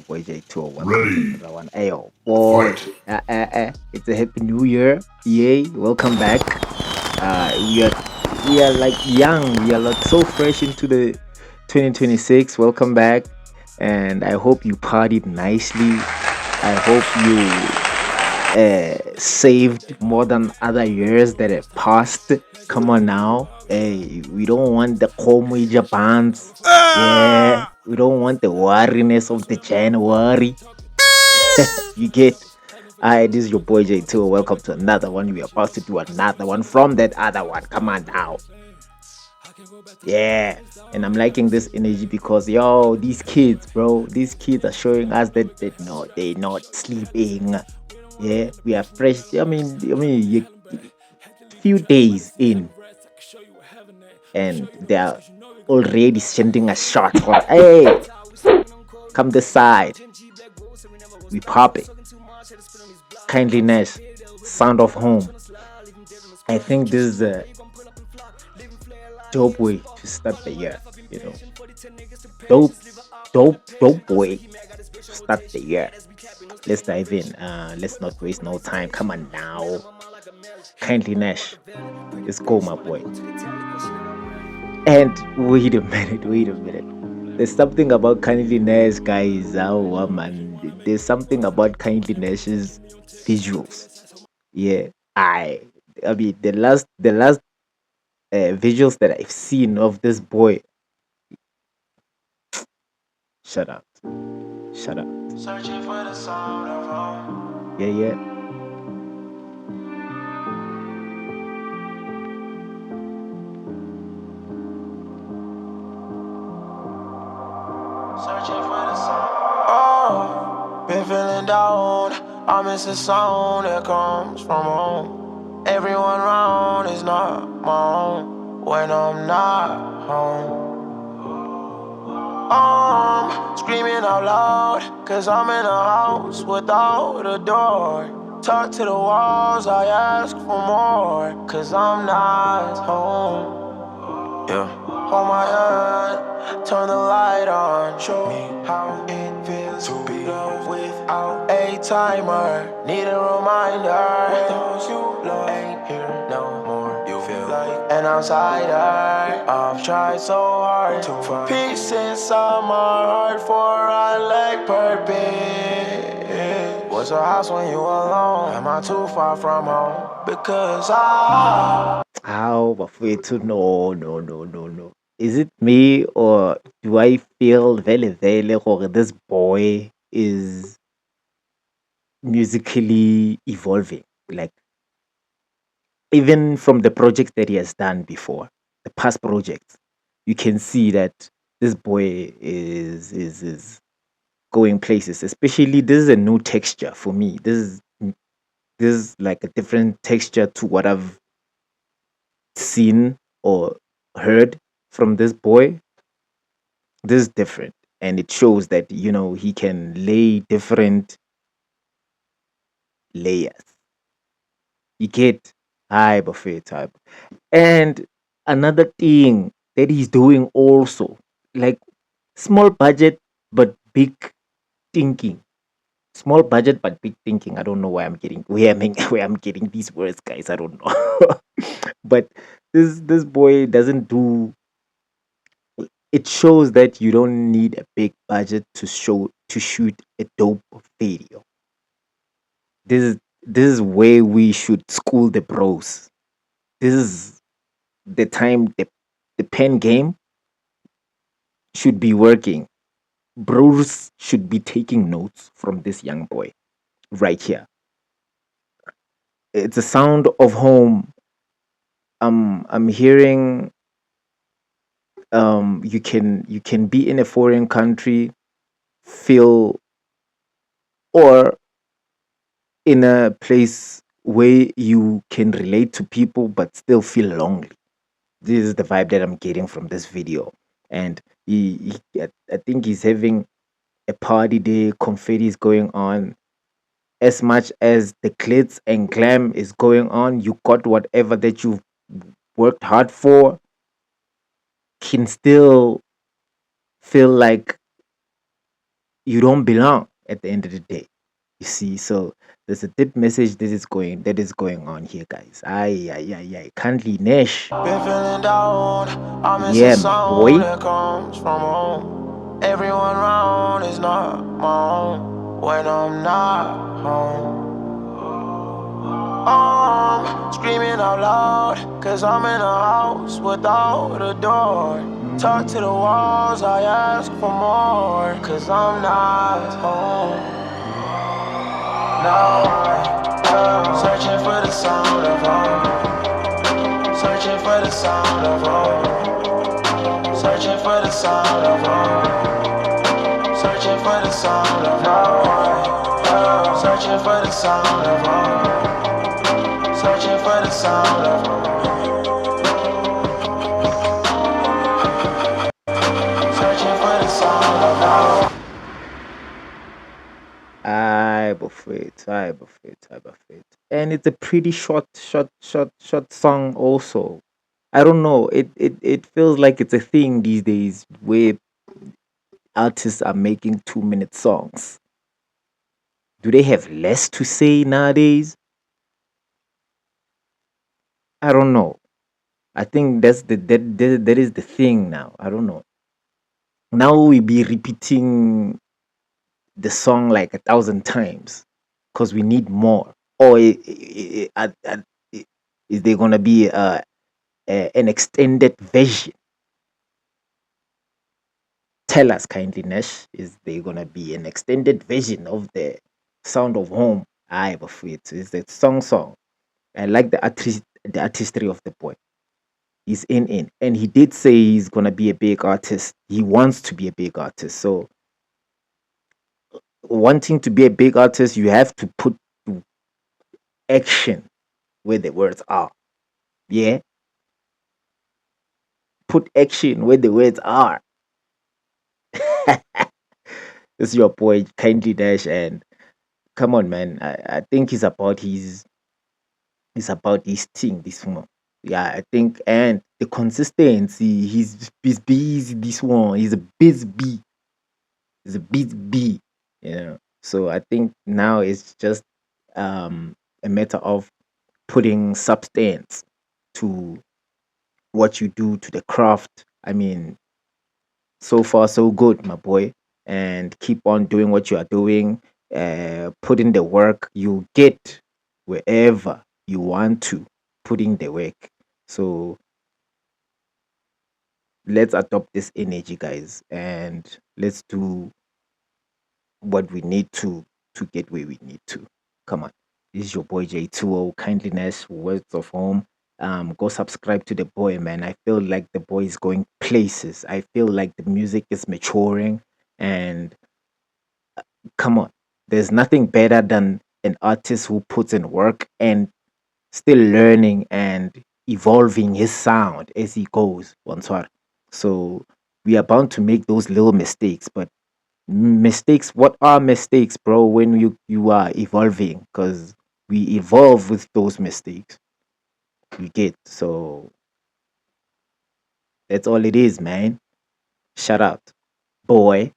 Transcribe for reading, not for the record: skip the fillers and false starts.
boy J2. Welcome to another one. Ayo, boy. It's a happy new year. Yay, welcome back. We are like young. We are like so fresh into the 2026. Welcome back. And I hope you partied nicely. I hope you saved more than other years that have passed. Come on now. Hey, we don't want the Komui Japans. Yeah, we don't want the wariness of the January. You get. Hi, this is your boy J2. Welcome to another one. We are about to do another one from that other one. Come on now. Yeah. And I'm liking this energy because yo, these kids, bro, these kids are showing us that they're not sleeping. Yeah, we are fresh. Few days in, and they are already sending a shot. For, hey, come this side. We pop it. Kindliness, sound of home. I think this is a dope way to start the year. You know, dope, dope way to start the year. Let's dive in. Let's not waste no time. Come on now. Kindliness. Let's go, my boy. And wait a minute. There's something about kindliness, guys. Oh man, there's something about kindliness's visuals. Yeah, I mean the last visuals that I've seen of this boy. Shut up, shut up. Searching for the sound of home. Yeah, yeah. Searching for the sound. Oh, been feeling down. I miss the sound that comes from home. Everyone around is not my own when I'm not home. Screaming out loud, cause I'm in a house without a door. Talk to the walls, I ask for more, cause I'm not home. Yeah. Hold my hand, turn the light on. Show me how it feels to be loved without a timer. Need a reminder, those you love ain't here no more. You feel like an outsider. I've tried so hard to find peace inside my heart for I lack purpose. What's a house when you alone? Am I too far from home? Because I... How, but wait to no. Is it me or do I feel very or this boy is musically evolving? Like even from the projects that he has done before, the past projects, you can see that this boy is going places. Especially this is a new texture for me. This is like a different texture to what I've seen or heard from this boy. This is different, and it shows that he can lay different layers. You get high buffet type. And another thing that he's doing also, like small budget but big thinking. Small budget but big thinking. I don't know why I'm getting where I'm getting these words, guys. I don't know. But this boy doesn't do. It shows that you don't need a big budget to shoot a dope video. This is where we should school the bros. This is the time the pen game should be working. Bros should be taking notes from this young boy right here. It's a sound of home. I'm hearing you can be in a foreign country, feel or in a place where you can relate to people but still feel lonely. This is the vibe that I'm getting from this video. And I think he's having a party day, confetti is going on. As much as the glitz and glam is going on, you got whatever that you've worked hard for, can still feel like you don't belong at the end of the day. You see, so there's a deep message that is going on here, guys. Aye, aye, aye, aye. Kindly Nash. Been feeling down, I miss a Yeah, my sound boy. that comes from home. Everyone around is not my own when I'm not home. I'm screaming out loud, cause I'm in a house without a door. Talk to the walls, I ask for more, cause I'm not home. Now I'm searching for the sound of home. Searching for the sound of home. Searching for the sound of home. Searching for the sound of home. Searching for the sound of home. Searching for the sound of home. Searching for the sound of home. I buffet, I buffet. And it's a pretty short song also. I don't know. It feels like it's a thing these days where artists are making 2 minute songs. Do they have less to say nowadays? I don't know. I think that is the thing now. I don't know. Now we be repeating the song like 1,000 times because we need more. Or is there gonna be an extended version? Tell us kindly, Nash. Is there gonna be an extended version of the Sound of Home? I but it's a song. I like the artistry of the boy. He's in, and he did say he's gonna be a big artist. He wants to be a big artist. So wanting to be a big artist, you have to put action where the words are. Yeah, put action where the words are. This is your boy, kindly Dash, and come on, man. I think he's about his thing. This one, yeah. I think and the consistency. He's busy. This one, he's a busy bee. He's a busy bee. So I think now it's just a matter of putting substance to what you do to the craft. I mean, so far so good, my boy, and keep on doing what you are doing. Put in the work. You get wherever you want to put in the work. So let's adopt this energy, guys, and let's do what we need to get where we need to. Come on. This is your boy J2O. Kindliness, words of home. Go subscribe to the boy, man. I feel like the boy is going places. I feel like the music is maturing, and come on. There's nothing better than an artist who puts in work and still learning and evolving his sound as he goes. Bonsoir. So we are bound to make those little mistakes, but mistakes, what are mistakes, bro, when you are evolving? Because we evolve with those mistakes. You get, so that's all it is, man. Shout out, boy.